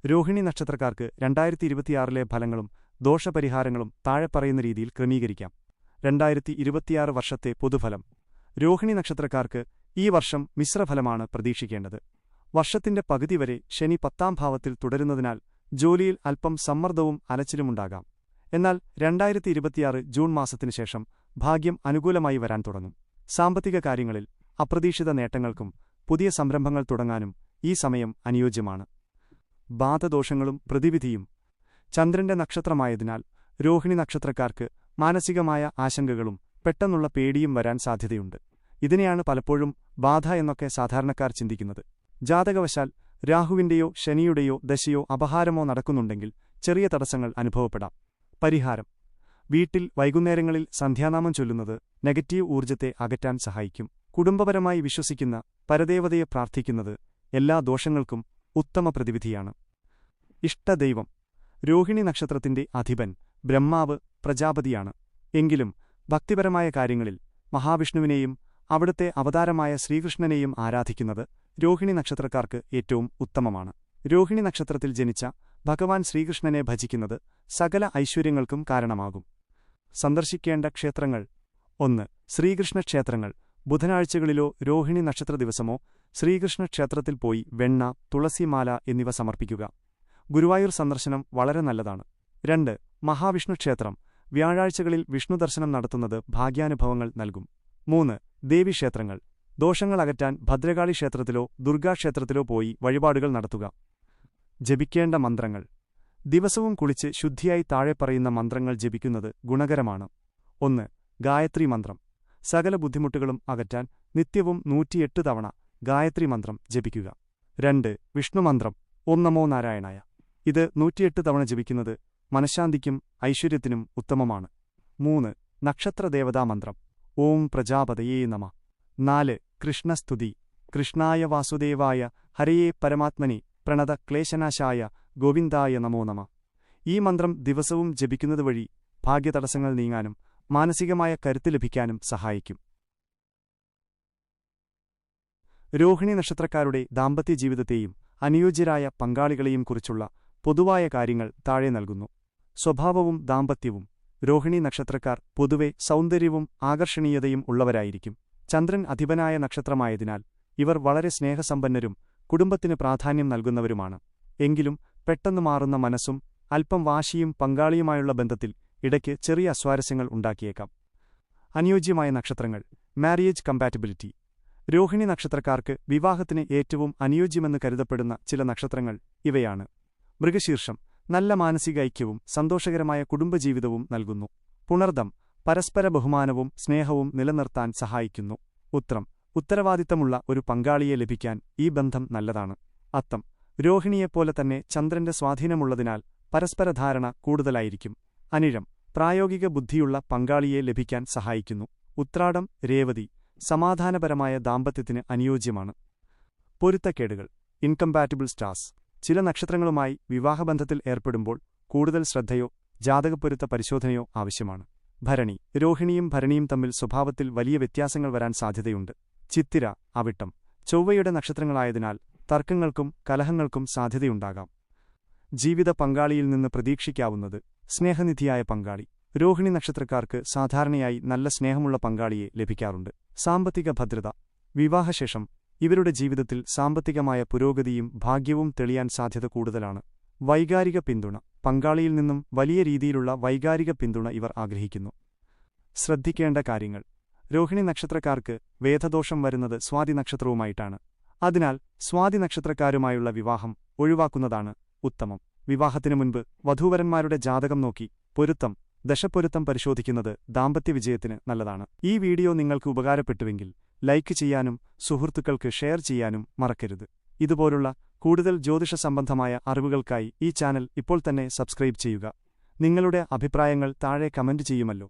രോഹിണി നക്ഷത്രക്കാർക്ക് 2026 ഫലങ്ങളും ദോഷപരിഹാരങ്ങളും താഴെ പറയുന്ന രീതിയിൽ ക്രമീകരിക്കാം. 2026 വർഷത്തെ പൊതുഫലം. രോഹിണി നക്ഷത്രക്കാർക്ക് ഈ വർഷം മിശ്രഫലമാണ് പ്രതീക്ഷിക്കേണ്ടത്. വർഷത്തിന്റെ പകുതി വരെ ശനി 10ാം ഭാവത്തിൽ തുടരുന്നതിനാൽ ജോലിയിൽ അല്പം സമ്മർദ്ദവും അലച്ചിലുമുണ്ടാകാം. എന്നാൽ 2026 ജൂൺ മാസത്തിനു ശേഷം ഭാഗ്യം അനുകൂലമായി വരാൻ തുടങ്ങും. സാമ്പത്തിക കാര്യങ്ങളിൽ അപ്രതീക്ഷിത നേട്ടങ്ങൾക്കും പുതിയ സംരംഭങ്ങൾ തുടങ്ങാനും ഈ സമയം അനുയോജ്യമാണ്. ബാധദോഷങ്ങളും പ്രതിവിധിയും. ചന്ദ്രന്റെ നക്ഷത്രമായതിനാൽ രോഹിണി നക്ഷത്രക്കാർക്ക് മാനസികമായ ആശങ്കകളും പെട്ടെന്നുള്ള പേടിയും വരാൻ സാധ്യതയുണ്ട്. ഇതിനെയാണ് പലപ്പോഴും ബാധ എന്നൊക്കെ സാധാരണക്കാർ ചിന്തിക്കുന്നത്. ജാതകവശാൽ രാഹുവിന്റെയോ ശനിയുടെയോ ദശയോ അപഹാരമോ നടക്കുന്നുണ്ടെങ്കിൽ ചെറിയ തടസ്സങ്ങൾ അനുഭവപ്പെടാം. പരിഹാരം. വീട്ടിൽ വൈകുന്നേരങ്ങളിൽ സന്ധ്യാനാമം ചൊല്ലുന്നത് നെഗറ്റീവ് ഊർജ്ജത്തെ അകറ്റാൻ സഹായിക്കും. കുടുംബപരമായി വിശ്വസിക്കുന്ന പരദേവതയെ പ്രാർത്ഥിക്കുന്നത് എല്ലാ ദോഷങ്ങൾക്കും ഉത്തമ പ്രതിവിധിയാണ്. ഇഷ്ടദൈവം. രോഹിണി നക്ഷത്രത്തിന്റെ അധിപൻ ബ്രഹ്മാവ് പ്രജാപതിയാണ്. എങ്കിലും ഭക്തിപരമായ കാര്യങ്ങളിൽ മഹാവിഷ്ണുവിനെയും അവിടുത്തെ അവതാരമായ ശ്രീകൃഷ്ണനെയും ആരാധിക്കുന്നത് രോഹിണി നക്ഷത്രക്കാർക്ക് ഏറ്റവും ഉത്തമമാണ്. രോഹിണി നക്ഷത്രത്തിൽ ജനിച്ച ഭഗവാൻ ശ്രീകൃഷ്ണനെ ഭജിക്കുന്നത് സകല ഐശ്വര്യങ്ങൾക്കും കാരണമാകും. സന്ദർശിക്കേണ്ട ക്ഷേത്രങ്ങൾ. 1. ശ്രീകൃഷ്ണ ക്ഷേത്രങ്ങൾ. ബുധനാഴ്ചകളിലോ രോഹിണി നക്ഷത്ര ദിവസമോ ശ്രീകൃഷ്ണ ക്ഷേത്രത്തിൽ പോയി വെണ്ണ, തുളസിമാല എന്നിവ സമർപ്പിക്കുക. ഗുരുവായൂർ സന്ദർശനം വളരെ നല്ലതാണ്. 2. മഹാവിഷ്ണു ക്ഷേത്രം. വ്യാഴാഴ്ചകളിൽ വിഷ്ണു ദർശനം നടത്തുന്നത് ഭാഗ്യാനുഭവങ്ങൾ നൽകും. 3. ദേവീക്ഷേത്രങ്ങൾ. ദോഷങ്ങൾ അകറ്റാൻ ഭദ്രകാളി ക്ഷേത്രത്തിലോ ദുർഗാക്ഷേത്രത്തിലോ പോയി വഴിപാടുകൾ നടത്തുക. ജപിക്കേണ്ട മന്ത്രങ്ങൾ. ദിവസവും കുളിച്ച് ശുദ്ധിയായി താഴെ പറയുന്ന മന്ത്രങ്ങൾ ജപിക്കുന്നത് ഗുണകരമാണ്. 1. ഗായത്രി മന്ത്രം. സകല ബുദ്ധിമുട്ടുകളും അകറ്റാൻ നിത്യവും 108 തവണ ഗായത്രി മന്ത്രം ജപിക്കുക. 2. വിഷ്ണുമന്ത്രം. ഓം നമോ നാരായണായ. ഇത് 108 തവണ ജപിക്കുന്നത് മനഃശാന്തിക്കും ഐശ്വര്യത്തിനും ഉത്തമമാണ്. 3. നക്ഷത്രദേവതാമന്ത്രം. ഓം പ്രജാപതയേ നമ. 4. കൃഷ്ണസ്തുതി. കൃഷ്ണായ വാസുദേവായ ഹരയേ പരമാത്മനെ പ്രണത ക്ലേശനാശായ ഗോവിന്ദായ നമോ നമ. ഈ മന്ത്രം ദിവസവും ജപിക്കുന്നതുവഴി ഭാഗ്യതടസ്സങ്ങൾ നീങ്ങാനും മാനസികമായ കരുത്ത് ലഭിക്കാനും സഹായിക്കും. രോഹിണി നക്ഷത്രക്കാരുടെ ദാമ്പത്യജീവിതത്തെയും അനുയോജ്യരായ പങ്കാളികളെയും കുറിച്ചുള്ള പൊതുവായ കാര്യങ്ങൾ താഴെ നൽകുന്നു. സ്വഭാവവും ദാമ്പത്യവും. രോഹിണി നക്ഷത്രക്കാർ പൊതുവെ സൗന്ദര്യവും ആകർഷണീയതയും ഉള്ളവരായിരിക്കും. ചന്ദ്രൻ അധിപനായ നക്ഷത്രമായതിനാൽ ഇവർ വളരെ സ്നേഹസമ്പന്നരും കുടുംബത്തിന് പ്രാധാന്യം നൽകുന്നവരുമാണ്. എങ്കിലും പെട്ടെന്ന് മാറുന്ന മനസ്സും അല്പം വാശിയും പങ്കാളിയുമായുള്ള ബന്ധത്തിൽ ഇടയ്ക്ക് ചെറിയ അസ്വാരസ്യങ്ങൾ ഉണ്ടാക്കിയേക്കാം. അനുയോജ്യമായ നക്ഷത്രങ്ങൾ. Marriage compatibility. രോഹിണി നക്ഷത്രക്കാർക്ക് വിവാഹത്തിന് ഏറ്റവും അനുയോജ്യമെന്ന് കരുതപ്പെടുന്ന ചില നക്ഷത്രങ്ങൾ ഇവയാണ്. മൃഗശീർഷം. നല്ല മാനസിക ഐക്യവും സന്തോഷകരമായ കുടുംബജീവിതവും നൽകുന്നു. പുണർദം. പരസ്പര ബഹുമാനവും സ്നേഹവും നിലനിർത്താൻ സഹായിക്കുന്നു. ഉത്രം. ഉത്തരവാദിത്തമുള്ള ഒരു പങ്കാളിയെ ലഭിക്കാൻ ഈ ബന്ധം നല്ലതാണ്. അത്തം. രോഹിണിയെപ്പോലെ തന്നെ ചന്ദ്രന്റെ സ്വാധീനമുള്ളതിനാൽ പരസ്പര ധാരണ കൂടുതലായിരിക്കും. അനിഴം. പ്രായോഗിക ബുദ്ധിയുള്ള പങ്കാളിയെ ലഭിക്കാൻ സഹായിക്കുന്നു. ഉത്രാടം. രേവതി. സമാധാനപരമായ ദാമ്പത്യത്തിന് അനുയോജ്യമാണ്. പൊരുത്തക്കേടുകൾ. Incompatible stars. ചില നക്ഷത്രങ്ങളുമായി വിവാഹബന്ധത്തിൽ ഏർപ്പെടുമ്പോൾ കൂടുതൽ ശ്രദ്ധയോ ജാതകപ്പൊരുത്ത പരിശോധനയോ ആവശ്യമാണ്. ഭരണി. രോഹിണിയും ഭരണിയും തമ്മിൽ സ്വഭാവത്തിൽ വലിയ വ്യത്യാസങ്ങൾ വരാൻ സാധ്യതയുണ്ട്. ചിത്തിര. അവിട്ടം. ചൊവ്വയുടെ നക്ഷത്രങ്ങളായതിനാൽ തർക്കങ്ങൾക്കും കലഹങ്ങൾക്കും സാധ്യതയുണ്ടാകാം. ജീവിത പങ്കാളിയിൽ നിന്ന് പ്രതീക്ഷിക്കാവുന്നത്. സ്നേഹനിധിയായ പങ്കാളി. രോഹിണി നക്ഷത്രക്കാർക്ക് സാധാരണയായി നല്ല സ്നേഹമുള്ള പങ്കാളിയെ ലഭിക്കാറുണ്ട്. സാമ്പത്തിക ഭദ്രത. വിവാഹശേഷം ഇവരുടെ ജീവിതത്തിൽ സാമ്പത്തികമായ പുരോഗതിയും ഭാഗ്യവും തെളിയാൻ സാധ്യത കൂടുതലാണ്. വൈകാരിക പിന്തുണ. പങ്കാളിയിൽ നിന്നും വലിയ രീതിയിലുള്ള വൈകാരിക പിന്തുണ ഇവർ ആഗ്രഹിക്കുന്നു. ശ്രദ്ധിക്കേണ്ട കാര്യങ്ങൾ. രോഹിണി നക്ഷത്രക്കാർക്ക് വേദദോഷം വരുന്നത് സ്വാതി നക്ഷത്രവുമായിട്ടാണ്. അതിനാൽ സ്വാതി നക്ഷത്രക്കാരുമായുള്ള വിവാഹം ഒഴിവാക്കുന്നതാണ് ഉത്തമം. വിവാഹത്തിനു മുൻപ് വധൂവരന്മാരുടെ ജാതകം നോക്കി പൊരുത്തം, ദശപ്പൊരുത്തം പരിശോധിക്കുന്നത് ദാമ്പത്യവിജയത്തിന് നല്ലതാണ്. ഈ വീഡിയോ നിങ്ങൾക്ക് ഉപകാരപ്പെട്ടുവെങ്കിൽ ലൈക്ക് ചെയ്യാനും സുഹൃത്തുക്കൾക്ക് ഷെയർ ചെയ്യാനും മറക്കരുത്. ഇതുപോലുള്ള കൂടുതൽ ജ്യോതിഷ സംബന്ധമായ അറിവുകൾക്കായി ഈ ചാനൽ ഇപ്പോൾ തന്നെ സബ്സ്ക്രൈബ് ചെയ്യുക. നിങ്ങളുടെ അഭിപ്രായങ്ങൾ താഴെ കമന്റ് ചെയ്യുമല്ലോ.